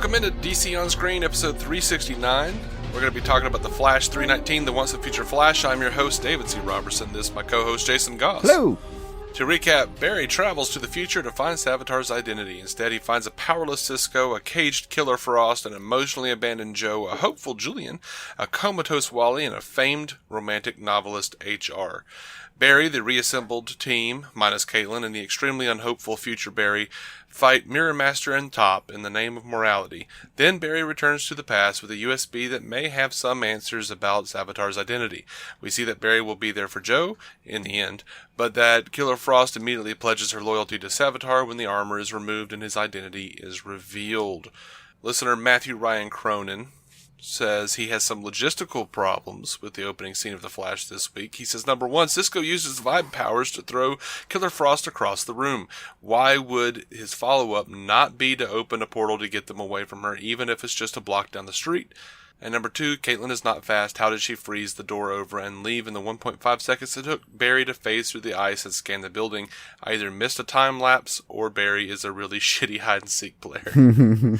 Welcome into DC On Screen, episode 369. We're going to be talking about the Flash 319, the Once and Future Flash. I'm your host, David C. Robertson. This is my co-host, Jason Goss. Hello! To recap, Barry travels to the future to find Savitar's identity. Instead, he finds a powerless Cisco, a caged Killer Frost, an emotionally abandoned Joe, a hopeful Julian, a comatose Wally, and a famed romantic novelist, HR. Barry, the reassembled team, minus Caitlin, and the extremely unhopeful future Barry, fight Mirror Master and Top in the name of morality. Then Barry returns to the past with a USB that may have some answers about Savitar's identity. We see that Barry will be there for Joe in the end, but that Killer Frost immediately pledges her loyalty to Savitar when the armor is removed and his identity is revealed. Listener Matthew Ryan Cronin says he has some logistical problems with the opening scene of The Flash this week. He says, number one, Cisco uses vibe powers to throw Killer Frost across the room. Why would his follow-up not be to open a portal to get them away from her, even if it's just a block down the street? And number two, Caitlin is not fast. How did she freeze the door over and leave in the 1.5 seconds it took Barry to phase through the ice and scan the building? I either missed a time lapse or Barry is a really shitty hide-and-seek player.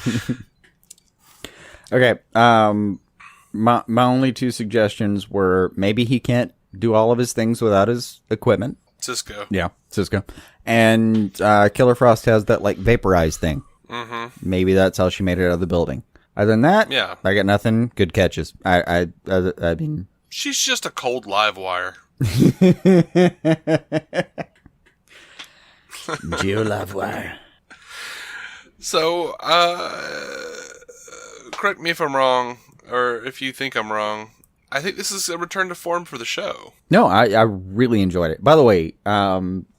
Okay, my only two suggestions were maybe he can't do all of his things without his equipment. Cisco. Yeah, Cisco. And Killer Frost has that, like, vaporized thing. Mm-hmm. Maybe that's how she made it out of the building. Other than that, yeah, I got nothing. Good catches. I mean... She's just a cold live wire. Geo live wire. So, correct me if I'm wrong, or if you think I'm wrong. I think this is a return to form for the show. No, I really enjoyed it. By the way,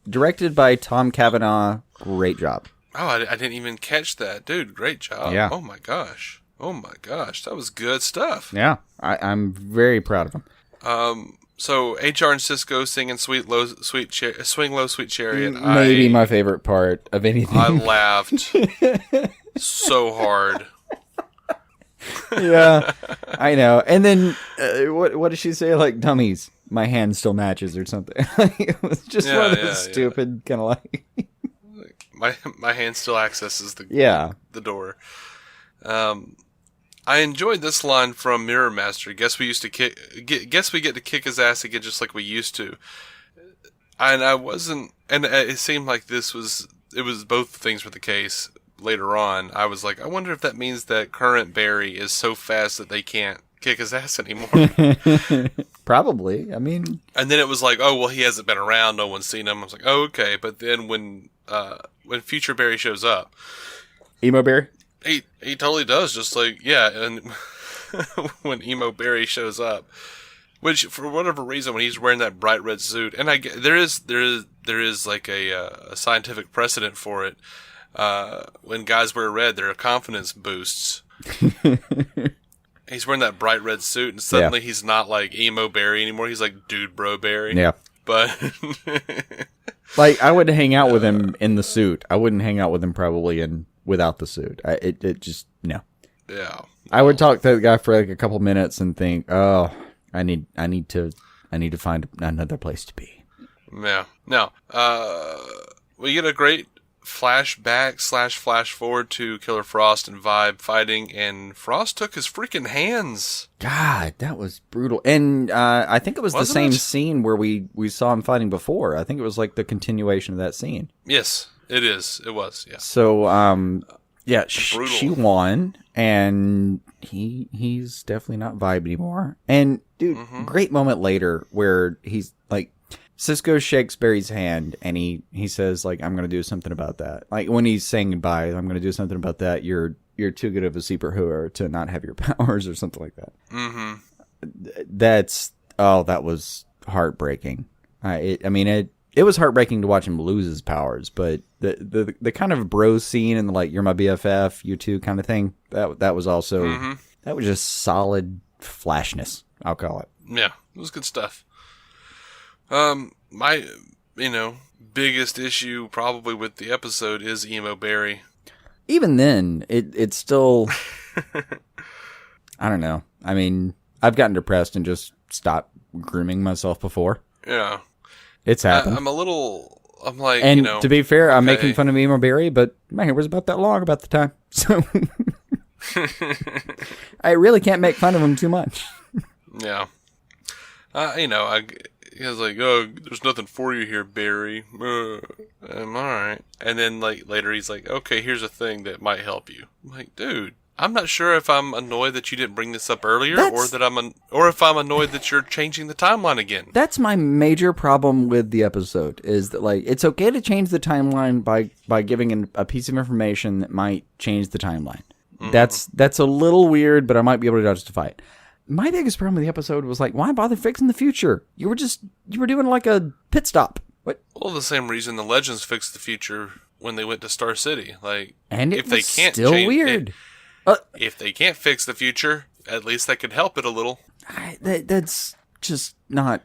directed by Tom Cavanaugh. Great job. Oh, I didn't even catch that. Dude, great job. Yeah. Oh my gosh. That was good stuff. Yeah, I'm very proud of him. So HR and Cisco singing Swing Low, Sweet Chariot. Maybe my favorite part of anything. I laughed so hard. Yeah, I know. And then, what did she say? Like, dummies, my hand still matches or something. It was just one of those stupid kind of like... my hand still accesses the door. I enjoyed this line from Mirror Master. Guess we get to kick his ass again just like we used to. And it seemed like it was both things were the case. Later on, I was like, I wonder if that means that current Barry is so fast that they can't kick his ass anymore. Probably. I mean... And then it was like, oh, well, he hasn't been around. No one's seen him. I was like, oh, okay. But then when future Barry shows up... Emo Barry? He totally does. Just like, yeah. And when Emo Barry shows up... Which, for whatever reason, when he's wearing that bright red suit... And there is like a scientific precedent for it. When guys wear red, their confidence boosts. He's wearing that bright red suit, and suddenly he's not like Emo Barry anymore. He's like Dude Bro Barry. Yeah. But like, I would hang out with him in the suit. I wouldn't hang out with him probably without the suit. It just no. Yeah. I would talk to the guy for like a couple minutes and think, oh, I need to find another place to be. Yeah. Now, we get a great flashback / flash forward to Killer Frost and Vibe fighting, and Frost took his freaking hands. God, that was brutal. And I think it was the same scene where we saw him fighting before. I think it was like the continuation of that scene. Yes, it is. It was, yeah. So, she won, and he's definitely not Vibe anymore. And, dude, great moment later where he's like, Cisco shakes Barry's hand, and he says, like, I'm going to do something about that. Like, when he's saying goodbye, I'm going to do something about that. You're too good of a superhero to not have your powers or something like that. Mm-hmm. That was heartbreaking. It was heartbreaking to watch him lose his powers, but the kind of bro scene and like, you're my BFF, you too kind of thing, that was also, that was just solid flashness, I'll call it. Yeah, it was good stuff. My biggest issue probably with the episode is Emo Barry. Even then, it's still, I don't know. I mean, I've gotten depressed and just stopped grooming myself before. Yeah. It's happened. I'm like, to be fair, I'm making fun of Emo Barry, but my hair was about that long about the time. So I really can't make fun of him too much. Yeah. He was like, oh, there's nothing for you here, Barry. I'm alright. And then, like, later he's like, okay, here's a thing that might help you. I'm like, dude, I'm not sure if I'm annoyed that you didn't bring this up earlier, or if I'm annoyed that you're changing the timeline again. That's my major problem with the episode, is that, like, it's okay to change the timeline by giving a piece of information that might change the timeline. Mm-hmm. That's a little weird, but I might be able to justify it. My biggest problem with the episode was, like, why bother fixing the future? You were doing, like, a pit stop. What? Well, the same reason the Legends fixed the future when they went to Star City. Like, and it was still weird. If they can't fix the future, at least that could help it a little. That's just not...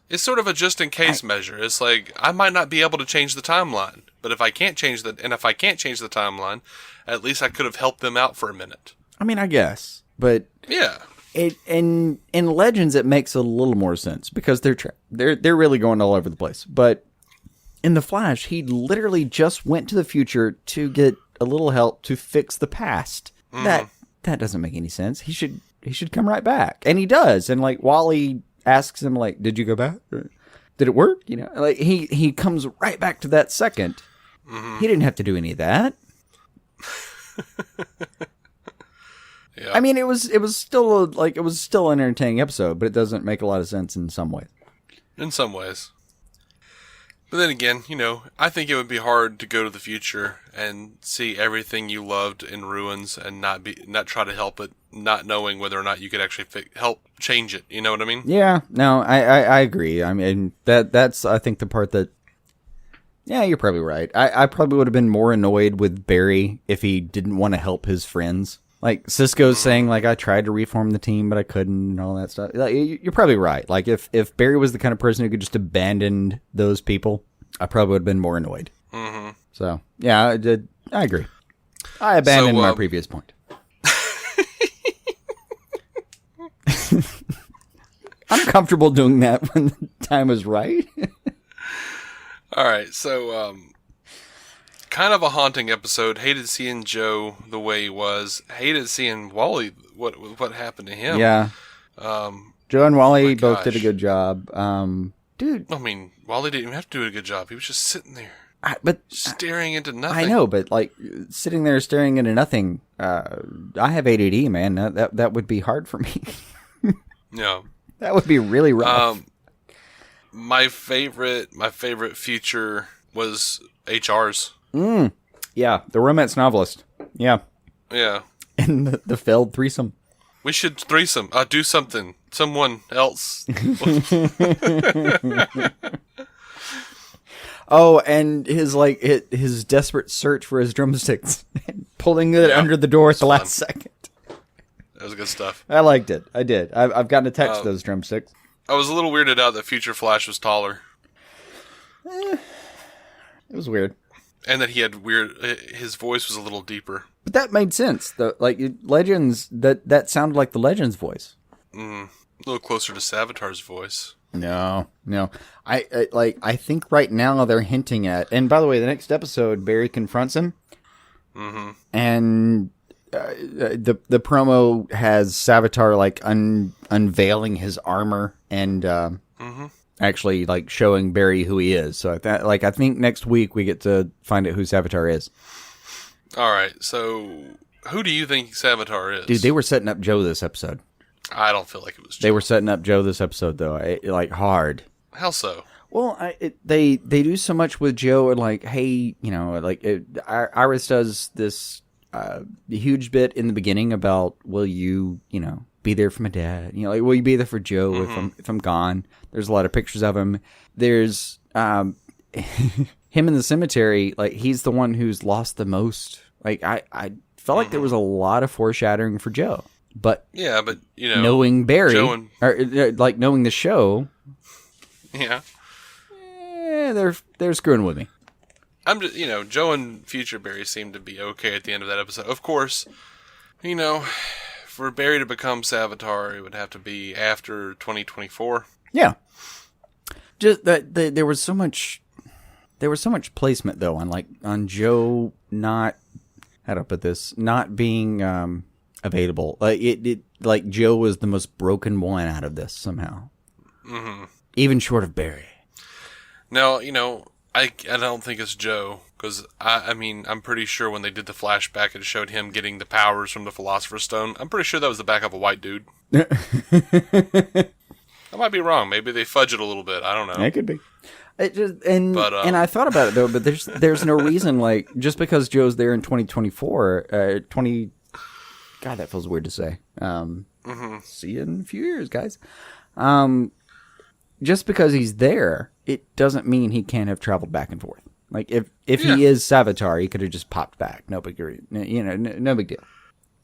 It's sort of a just-in-case measure. It's like, I might not be able to change the timeline, but if I can't change the timeline, at least I could have helped them out for a minute. I mean, I guess, but... Yeah. In Legends, it makes a little more sense because they're really going all over the place. But in The Flash, he literally just went to the future to get a little help to fix the past. Mm. That doesn't make any sense. He should come right back, and he does. And like Wally asks him, like, "Did you go back? Or did it work?" You know, like he comes right back to that second. Mm-hmm. He didn't have to do any of that. Yeah. I mean, it was still an entertaining episode, but it doesn't make a lot of sense in some ways. In some ways. But then again, I think it would be hard to go to the future and see everything you loved in ruins and not try to help it, not knowing whether or not you could actually help change it. You know what I mean? Yeah. No, I agree. I mean, that's I think the part that. Yeah, you're probably right. I probably would have been more annoyed with Barry if he didn't want to help his friends. Like, Cisco's saying, like, I tried to reform the team, but I couldn't, and all that stuff. Like, you're probably right. Like, if Barry was the kind of person who could just abandon those people, I probably would have been more annoyed. Mm-hmm. So, yeah, I agree. I abandoned my previous point. I'm comfortable doing that when the time is right. All right, so... kind of a haunting episode. Hated seeing Joe the way he was. Hated seeing Wally. What happened to him? Yeah. Joe and Wally both did a good job. Dude. I mean, Wally didn't even have to do a good job. He was just sitting there, staring into nothing. I know, but like sitting there staring into nothing. I have ADD, man. That would be hard for me. Yeah. That would be really rough. My favorite feature was HR's. Yeah, the romance novelist. Yeah. Yeah. And the failed threesome. We should threesome. Do something. Someone else. Oh, and his desperate search for his drumsticks. Pulling it under the door at the last second. That was good stuff. I liked it. I did. I've gotten to touch those drumsticks. I was a little weirded out that Future Flash was taller. It was weird. And that he had his voice was a little deeper. But that made sense. Legends, that sounded like the Legends voice. A little closer to Savitar's voice. No. I think right now they're hinting at, and by the way, the next episode, Barry confronts him. Mm-hmm. And the promo has Savitar like unveiling his armor and actually like showing Barry who he is. So I think next week we get to find out who Savitar is. All right. So who do you think Savitar is? Dude, they were setting up Joe this episode. I don't feel like it was Joe. They were setting up Joe this episode though. Hard. How so? Well, they do so much with Joe, and like, hey, Iris does this huge bit in the beginning about, will you, be there for my dad? Will you be there for Joe if I'm gone? There's a lot of pictures of him. There's him in the cemetery. Like, he's the one who's lost the most. Like, I felt like there was a lot of foreshadowing for Joe. But yeah, but knowing Barry, knowing the show, yeah, they're screwing with me. I'm just, Joe and Future Barry seemed to be okay at the end of that episode. Of course, for Barry to become Savitar, it would have to be after 2024. Yeah, just that there was so much placement though on Joe not. how to put this, not being available. Like Joe was the most broken one out of this somehow. Mm-hmm. Even short of Barry. Now, I don't think it's Joe, because I'm pretty sure when they did the flashback and showed him getting the powers from the Philosopher's Stone, I'm pretty sure that was the back of a white dude. I might be wrong. Maybe they fudge it a little bit. I don't know. It could be. And I thought about it though, but there's no reason, like, just because Joe's there in 2024, God, that feels weird to say. See you in a few years, guys. Just because he's there, it doesn't mean he can't have traveled back and forth. Like, if he is Savitar, he could have just popped back. No big, no big deal.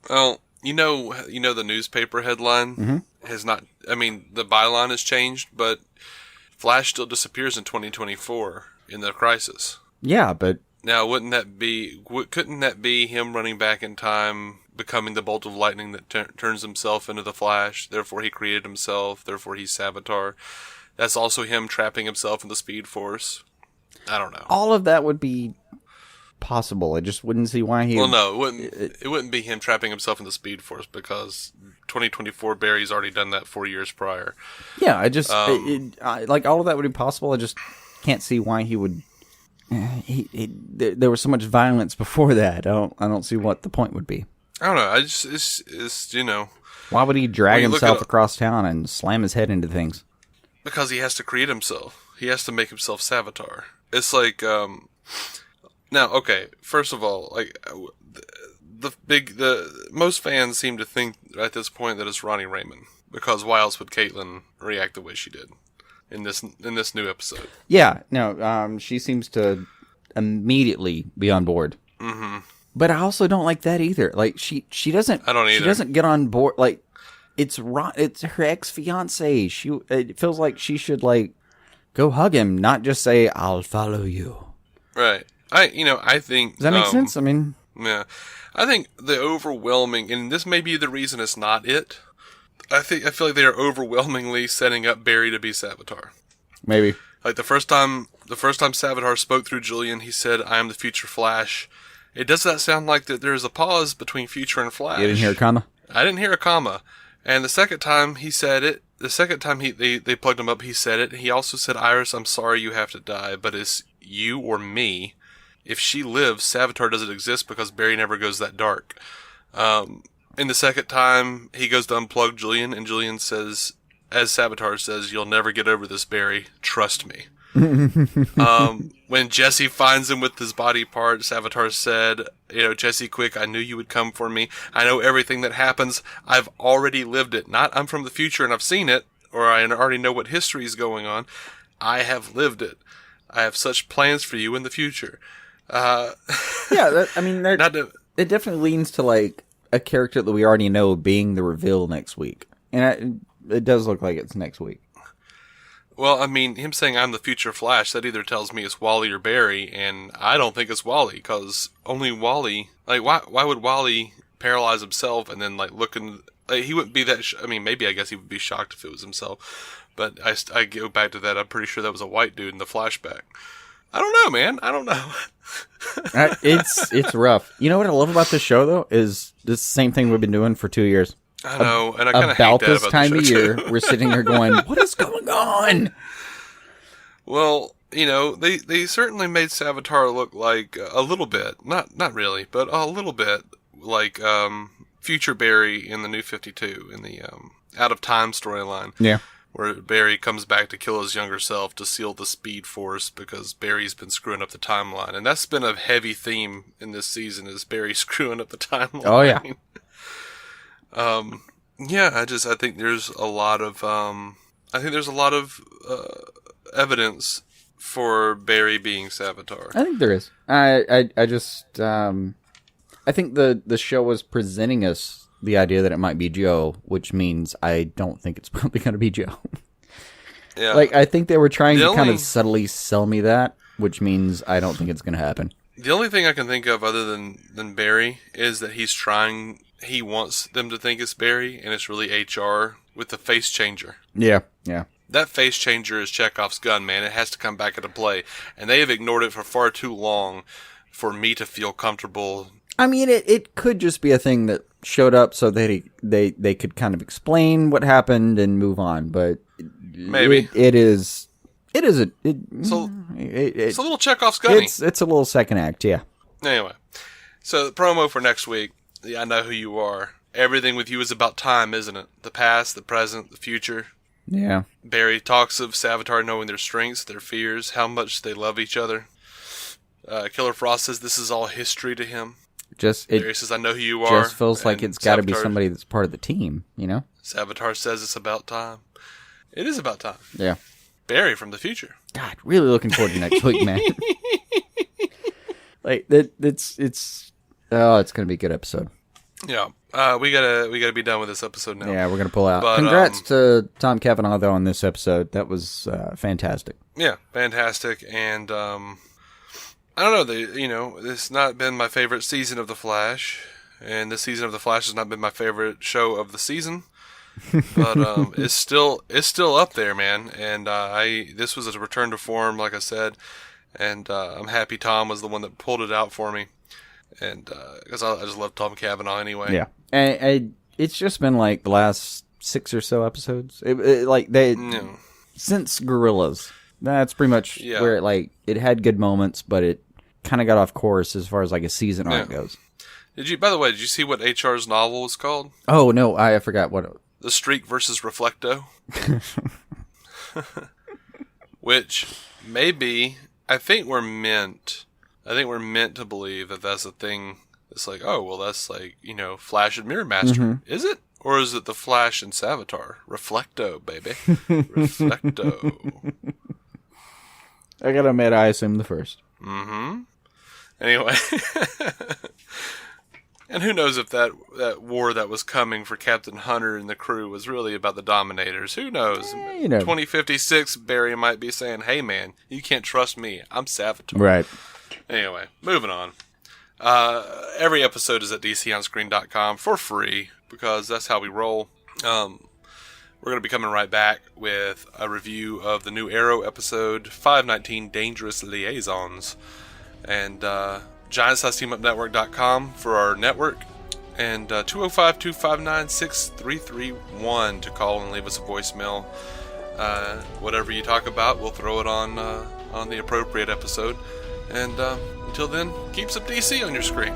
Well, the newspaper headline has not. I mean, the byline has changed, but Flash still disappears in 2024 in the Crisis. Yeah, but now couldn't that be him running back in time, becoming the bolt of lightning that turns himself into the Flash? Therefore, he created himself. Therefore, he's Savitar. That's also him trapping himself in the Speed Force. I don't know. All of that would be possible. I just wouldn't see why he... Well, no, it wouldn't be him trapping himself in the Speed Force, because 2024 Barry's already done that 4 years prior. Yeah, I just... like, all of that would be possible. I just can't see why he would... There was so much violence before that. I don't see what the point would be. I don't know. It's Why would he drag himself across town and slam his head into things? Because he has to create himself. He has to make himself Savitar. It's like, now, okay, first of all, like, most fans seem to think at this point that it's Ronnie Raymond, because why else would Caitlin react the way she did in this new episode? Yeah, no, she seems to immediately be on board. Mm-hmm. But I also don't like that either. Like, she doesn't. I don't either. She doesn't get on board. Like, it's her ex-fiance. It feels like she should, like, go hug him, not just say, "I'll follow you." Right. I think... Does that make sense? I mean... Yeah. I think the overwhelming... And this may be the reason it's not it. I feel like they are overwhelmingly setting up Barry to be Savitar. Maybe. Like, the first time Savitar spoke through Julian, he said, "I am the future Flash." It does not sound like that there's a pause between future and Flash. You didn't hear a comma? I didn't hear a comma. And the second time he said it, the second time they plugged him up, he said it. He also said, "Iris, I'm sorry you have to die, but it's you or me. If she lives, Savitar doesn't exist because Barry never goes that dark." In the second time, he goes to unplug Julian, and Julian says, as Savitar says, "You'll never get over this, Barry. Trust me." When Jesse finds him with his body part, Savitar said, "Jesse, quick, I knew you would come for me. I know everything that happens. I've already lived it. Not I'm from the future and I've seen it, or I already know what history is going on. I have lived it. I have such plans for you in the future." Yeah, it definitely leans to, like, a character that we already know being the reveal next week. And it does look like it's next week. Well, I mean, him saying "I'm the future Flash," that either tells me it's Wally or Barry, and I don't think it's Wally, because only Wally... Like, why would Wally paralyze himself and then, like, he wouldn't be that... maybe I guess he would be shocked if it was himself, but I go back to that. I'm pretty sure that was a white dude in the flashback. I don't know, man. I don't know. It's rough. You know what I love about this show, though, is this same thing we've been doing for 2 years. I know, and I kind of hate that about this time of year. We're sitting here going, "What is going on?" Well, they certainly made Savitar look like a little bit, not really, but a little bit like future Barry in the New 52 in the Out of Time storyline. Yeah, where Barry comes back to kill his younger self to seal the Speed Force because Barry's been screwing up the timeline, and that's been a heavy theme in this season, is Barry screwing up the timeline. Oh yeah. I think there's a lot of evidence for Barry being Savitar. I think there is. I just I think the show was presenting us the idea that it might be Joe, which means I don't think it's probably going to be Joe. Yeah. Like, I think they were trying to kind of subtly sell me that, which means I don't think it's going to happen. The only thing I can think of other than Barry is that he wants them to think it's Barry, and it's really HR with the face changer. Yeah. That face changer is Chekhov's gun, man. It has to come back into play. And they have ignored it for far too long for me to feel comfortable I mean, it could just be a thing that showed up so that they could kind of explain what happened and move on, but maybe it's a little Chekhov's gunny. It's a little second act, yeah. Anyway, so the promo for next week. Yeah, I know who you are. Everything with you is about time, isn't it? The past, the present, the future. Yeah. Barry talks of Savitar knowing their strengths, their fears, how much they love each other. Killer Frost says this is all history to him. Barry says, I know who you are. Just feels like it's got to be somebody that's part of the team, you know? Savitar says it's about time. It is about time. Yeah. Barry from the future. God, really looking forward to next week, man. Like it's going to be a good episode. Yeah. We gotta be done with this episode now. Yeah, we're gonna pull out. But, congrats to Tom Cavanaugh though on this episode. That was fantastic. Yeah, fantastic. And I don't know. This has not been my favorite season of The Flash, and this season of The Flash has not been my favorite show of the season. But it's still up there, man. And this was a return to form, like I said. And I'm happy Tom was the one that pulled it out for me. And because I just love Tom Cavanaugh anyway. Yeah, and it's just been like the last 6 or so episodes. Since Gorillas, that's pretty much where it had good moments, but it kind of got off course as far as like a season arc goes. By the way, did you see what HR's novel was called? Oh no, I forgot what. The Streak versus Reflecto. Which maybe I think we're meant to believe that that's a thing. It's like, oh, well, that's like, Flash and Mirror Master. Mm-hmm. Is it? Or is it the Flash and Savitar? Reflecto, baby. Reflecto. I gotta admit, I assumed the first. Mm-hmm. Anyway. And who knows if that war that was coming for Captain Hunter and the crew was really about the Dominators. Who knows? 2056, Barry might be saying, hey, man, you can't trust me. I'm Savitar. Right. Anyway, moving on. Every episode is at dconscreen.com for free because that's how we roll. We're going to be coming right back with a review of the new Arrow episode 519, Dangerous Liaisons. And GiantSizeTeamUpNetwork.com for our network. And 205-259-6331 to call and leave us a voicemail. Whatever you talk about, we'll throw it on the appropriate episode. And until then, keep some DC on your screen.